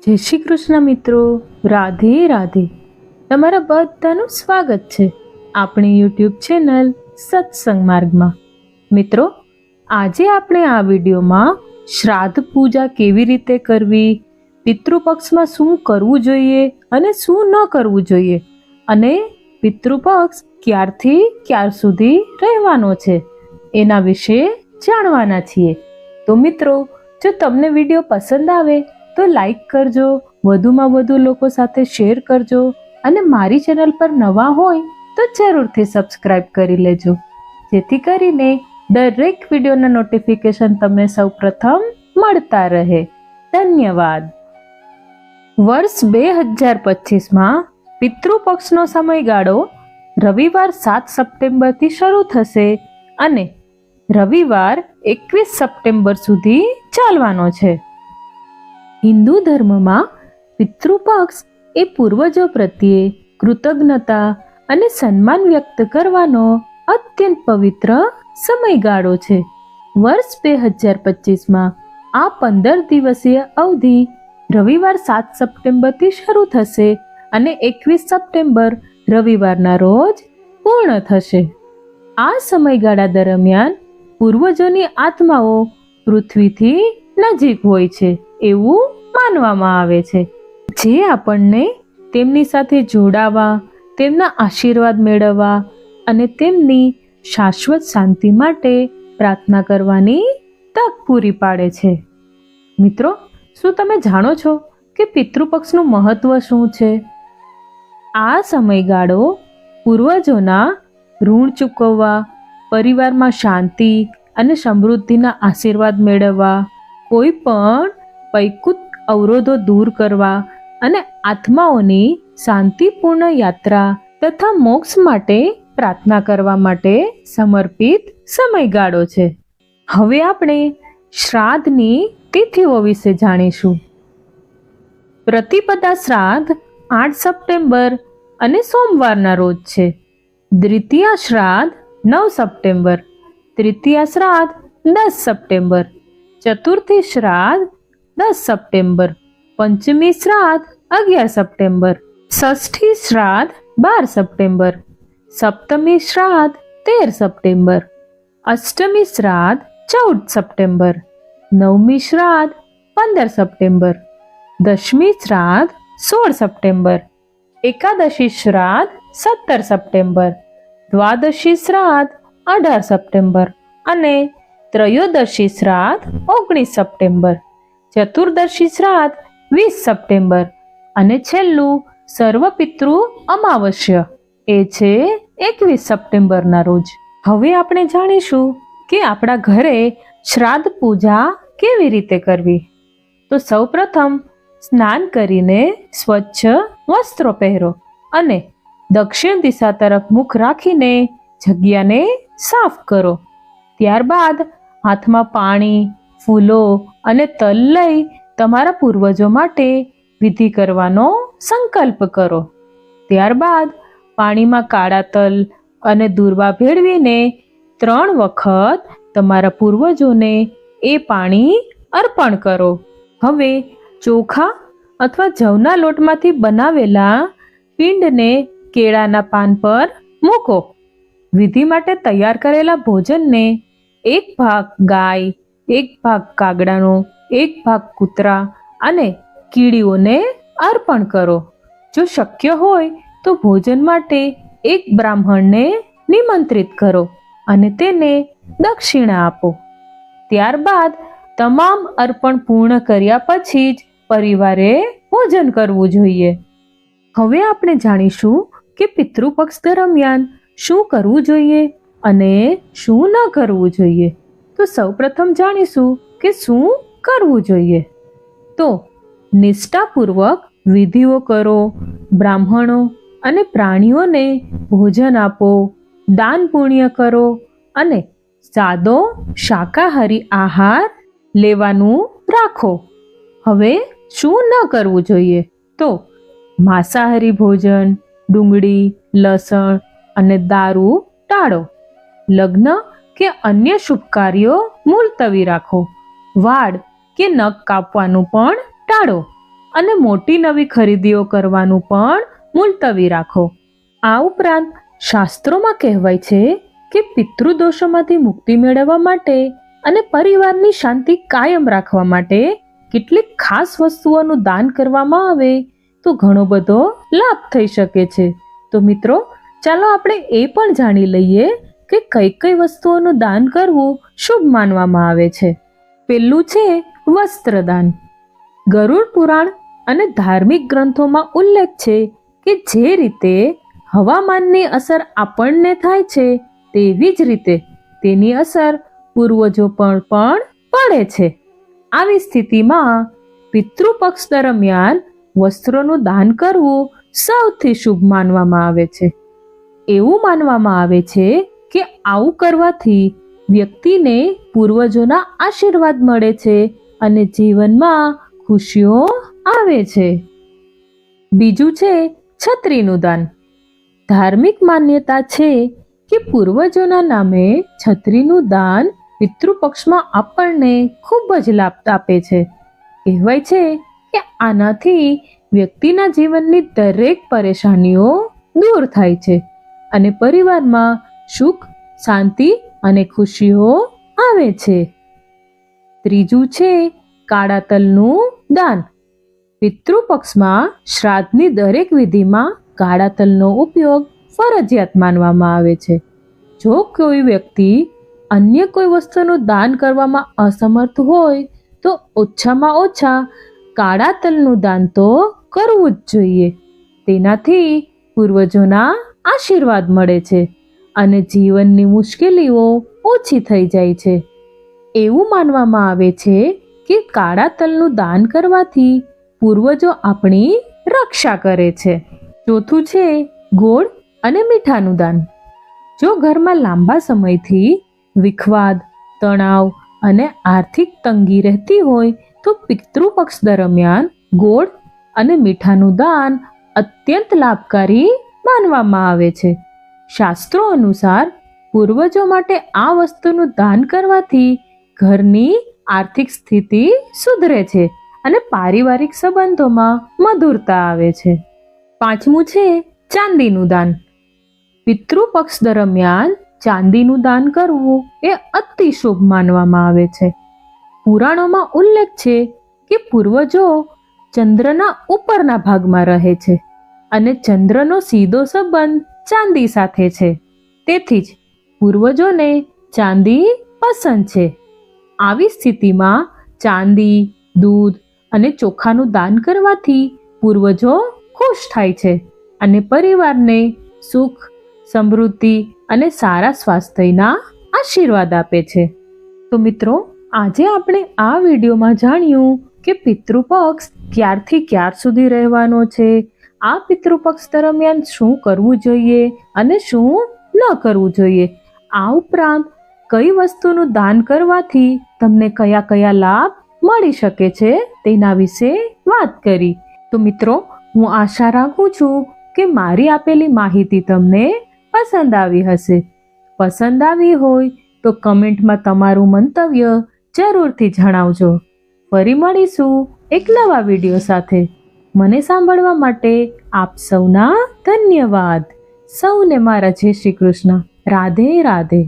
જય શ્રી કૃષ્ણ મિત્રો, રાધે રાધે. તમારા બધાનું સ્વાગત છે આપણી યુટ્યુબ ચેનલ સત્સંગ માર્ગમાં. મિત્રો, આજે આપણે આ વિડીયોમાં શ્રાદ્ધ પૂજા કેવી રીતે કરવી, પિતૃપક્ષમાં શું કરવું જોઈએ અને શું ન કરવું જોઈએ, અને પિતૃપક્ષ ક્યારથી ક્યાર સુધી રહેવાનો છે એના વિશે જાણવાના છીએ. તો મિત્રો, જો તમને વિડીયો પસંદ આવે તો લાઈક કરજો, વધુમાં વધુ લોકો સાથે શેર કરજો, અને મારી ચેનલ પર નવા હોય તો જરૂરથી સબસ્ક્રાઇબ કરી લેજો, જેથી કરીને દરેક વિડીયોના નોટિફિકેશન તમને સૌપ્રથમ મળતા રહે. ધન્યવાદ. વર્ષ 2025માં પિતૃપક્ષનો સમયગાળો રવિવાર 7 સપ્ટેમ્બરથી શરૂ થશે અને રવિવાર 21 સપ્ટેમ્બર સુધી ચાલવાનો છે. હિન્દુ ધર્મમાં પિતૃપક્ષ એ પૂર્વજો પ્રત્યે કૃતજ્ઞતા અને સન્માન વ્યક્ત કરવાનો અત્યંત પવિત્ર સમયગાળો છે. વર્ષ 2025માં આ 15 દિવસીય અવધિ રવિવાર 7 સપ્ટેમ્બરથી શરૂ થશે અને 21 સપ્ટેમ્બર રવિવારના રોજ પૂર્ણ થશે. આ સમયગાળા દરમિયાન પૂર્વજોની આત્માઓ પૃથ્વીથી નજીક હોય છે એવું માનવામાં આવે છે, જે આપણને તેમની સાથે જોડાવા, તેમના આશીર્વાદ મેળવવા અને તેમની શાશ્વત શાંતિ માટે પ્રાર્થના કરવાની તક પૂરી પાડે છે. મિત્રો, શું તમે જાણો છો કે પિતૃપક્ષનું મહત્વ શું છે? આ સમયગાળો પૂર્વજોના ઋણ ચૂકવવા, પરિવારમાં શાંતિ અને સમૃદ્ધિના આશીર્વાદ મેળવવા, કોઈ પણ પૈકૃત અવરોધો દૂર કરવા અને આત્માઓની શાંતિપૂર્ણ યાત્રા તથા મોક્ષ માટે પ્રાર્થના કરવા માટે સમર્પિત સમયગાળો છે. હવે આપણે શ્રાદ્ધની તિથિઓ વિશે જાણીશું. પ્રતિપદા શ્રાદ્ધ 8 સપ્ટેમ્બર અને સોમવારના રોજ છે. દ્વિતીયા શ્રાદ્ધ 9 સપ્ટેમ્બર, તૃતીયા શ્રાદ્ધ 10 સપ્ટેમ્બર, ચતુર્થી શ્રાદ્ધ 10 સપ્ટેમ્બર, પંચમી શ્રાદ્ધ 11 સપ્ટેમ્બર, ષષ્ઠી શ્રાદ્ધ 12 સપ્ટેમ્બર, સપ્તમી શ્રાદ્ધ 13 સપ્ટેમ્બર, અષ્ટમી શ્રાદ્ધ 14 સપ્ટેમ્બર, નવમી શ્રાદ્ધ 15 સપ્ટેમ્બર, દશમી શ્રાદ્ધ 16 સપ્ટેમ્બર, એકાદશી શ્રાદ્ધ 17 સપ્ટેમ્બર, દ્વાદશી શ્રાદ્ધ 18 સપ્ટેમ્બર અને ત્રયોદશી શ્રાદ્ધ 19 સપ્ટેમ્બર, ચતુર્દશી શ્રાદ્ધ 20 સપ્ટેમ્બર અને છેલ્લું સર્વપિતૃ અમાવસ્ય એ છે 21 સપ્ટેમ્બરના રોજ. હવે આપણે જાણીશું કે આપણા ઘરે શ્રાદ્ધ પૂજા કેવી રીતે કરવી. તો સૌપ્રથમ સ્નાન કરીને સ્વચ્છ વસ્ત્રો પહેરો અને દક્ષિણ દિશા તરફ મુખ રાખીને જગ્યાને સાફ કરો. ત્યારબાદ હાથમાં પાણી, ફૂલો અને તલ લઈ તમારા પૂર્વજો માટે વિધિ કરવાનો સંકલ્પ કરો. ત્યારબાદ પાણીમાં કાળા તલ અને દૂર્વા ભેળવીને 3 વખત તમારા પૂર્વજોને એ પાણી અર્પણ કરો. હવે ચોખા અથવા જવના લોટમાંથી બનાવેલા પિંડને કેળાના પાન પર મૂકો. વિધિ માટે તૈયાર કરેલા ભોજનને 1 ભાગ ગાય, 1 ભાગ કાગડાનો, 1 ભાગ કૂતરા અને કીડીઓને અર્પણ કરો. જો શક્ય હોય તો ભોજન માટે 1 બ્રાહ્મણને નિમંત્રિત કરો અને તેને દક્ષિણા આપો. ત્યારબાદ તમામ અર્પણ પૂર્ણ કર્યા પછી જ પરિવારે ભોજન કરવું જોઈએ. હવે આપણે જાણીશું કે પિતૃપક્ષ દરમિયાન શું કરવું જોઈએ અને શું ન કરવું જોઈએ. તો સૌપ્રથમ જાણીશું કે શું કરવું જોઈએ. તો નિષ્ઠાપૂર્વક વિધિઓ કરો, બ્રાહ્મણો અને પ્રાણીઓને ભોજન આપો, દાન પુણ્ય કરો અને સાદો શાકાહારી આહાર લેવાનું રાખો. હવે શું ન કરવું જોઈએ? તો માંસાહારી ભોજન, ડુંગળી, લસણ અને દારૂ ટાળો. લગ્ન કે અન્ય શુભ કાર્યો મુલતવી રાખો. વાળ કે નખ કાપવાનું પણ ટાળો અને મોટી નવી ખરીદીઓ કરવાનું પણ મુલતવી રાખો. આ ઉપરાંત શાસ્ત્રોમાં કહેવાય છે કે પિતૃદોષોમાંથી મુક્તિ મેળવવા માટે અને પરિવારની શાંતિ કાયમ રાખવા માટે કેટલીક ખાસ વસ્તુઓનું દાન કરવામાં આવે તો ઘણો બધો લાભ થઈ શકે છે. તો મિત્રો, ચાલો આપણે એ પણ જાણી લઈએ કે કઈ કઈ વસ્તુઓનું દાન કરવું શુભ માનવામાં આવે છે. પેલું છે વસ્ત્રદાન. ગરુડ પુરાણ અને ધાર્મિક ગ્રંથોમાં ઉલ્લેખ છે કે જે રીતે હવામાનની અસર આપણને થાય છે તેવી જ રીતે તેની અસર પૂર્વજો પર પણ પડે છે. આવી સ્થિતિમાં પિતૃપક્ષ દરમિયાન વસ્ત્રોનું દાન કરવું સૌથી શુભ માનવામાં આવે છે. એવું માનવામાં આવે છે કે આવું કરવાથી વ્યક્તિને પૂર્વજોના આશીર્વાદ મળે છે અને જીવનમાં ખુશીઓ આવે છે. બીજું છે છત્રીનું દાન. ધાર્મિક માન્યતા છે કે પૂર્વજોના નામે છત્રીનું દાન પિતૃપક્ષમાં આપણને ખૂબ જ લાભ આપે છે. કહેવાય છે કે આનાથી વ્યક્તિના જીવનની દરેક પરેશાનીઓ દૂર થાય છે અને પરિવારમાં સુખ, શાંતિ અને ખુશીઓ આવે છે. ત્રીજું છે કાળા તલનું દાન. પિતૃપક્ષમાં શ્રાદ્ધની દરેક વિધિમાં કાળા તલનો ઉપયોગ ફરજિયાત માનવામાં આવે છે. જો કોઈ વ્યક્તિ અન્ય કોઈ વસ્તુનું દાન કરવામાં અસમર્થ હોય તો ઓછામાં ઓછા કાળા તલનું દાન તો કરવું જ જોઈએ. તેનાથી પૂર્વજોના આશીર્વાદ મળે છે અને જીવનની મુશ્કેલીઓ ઓછી થઈ જાય છે. એવું માનવામાં આવે છે કે કાળા તલનું દાન કરવાથી પૂર્વજો આપણી રક્ષા કરે છે. ચોથું છે ગોળ અને મીઠાનું દાન. જો ઘરમાં લાંબા સમયથી વિખવાદ, તણાવ અને આર્થિક તંગી રહેતી હોય તો પિતૃપક્ષ દરમિયાન ગોળ અને મીઠાનું દાન અત્યંત લાભકારી માનવામાં આવે છે. શાસ્ત્રો અનુસાર પૂર્વજો માટે આ વસ્તુનું દાન કરવાથી ઘરની આર્થિક સ્થિતિ સુધરે છે અને પારિવારિક સંબંધોમાં મધુરતા આવે છે. પાંચમું છે ચાંદીનું દાન. પિતૃપક્ષ દરમિયાન ચાંદીનું દાન કરવું એ અતિ શુભ માનવામાં આવે છે. પુરાણોમાં ઉલ્લેખ છે કે પૂર્વજો ચંદ્રના ઉપરના ભાગમાં રહે છે અને ચંદ્રનો સીધો સંબંધ ચાંદી સાથે છે. તેથી જ પૂર્વજોને ચાંદી પસંદ છે. આવી સ્થિતિમાં ચાંદી, દૂધ અને ચોખાનું દાન કરવાથી પૂર્વજો ખુશ થાય છે અને પરિવારને સુખ, સમૃદ્ધિ અને સારા સ્વાસ્થ્યના આશીર્વાદ આપે છે. તો મિત્રો, આજે આપણે આ વિડીયોમાં જાણ્યું કે પિતૃપક્ષ ક્યારથી ક્યાર સુધી રહેવાનો છે, આ પિતૃપક્ષ દરમિયાન શું કરવું જોઈએ અને શું ન કરવું જોઈએ. આ ઉપરાંત કઈ વસ્તુનું દાન કરવાથી તમને કયા કયા લાભ મળી શકે છે તેના વિશે વાત કરી. તો મિત્રો, હું આશા રાખું છું કે મારી આપેલી માહિતી તમને પસંદ આવી હશે. પસંદ આવી હોય તો કમેન્ટમાં તમારું મંતવ્ય જરૂરથી જણાવજો. ફરી મળીશું એક નવા વિડીયો સાથે. મને સાંભળવા માટે આપ સૌના ધન્યવાદ. સૌને મારા જય શ્રી કૃષ્ણ. રાધે રાધે.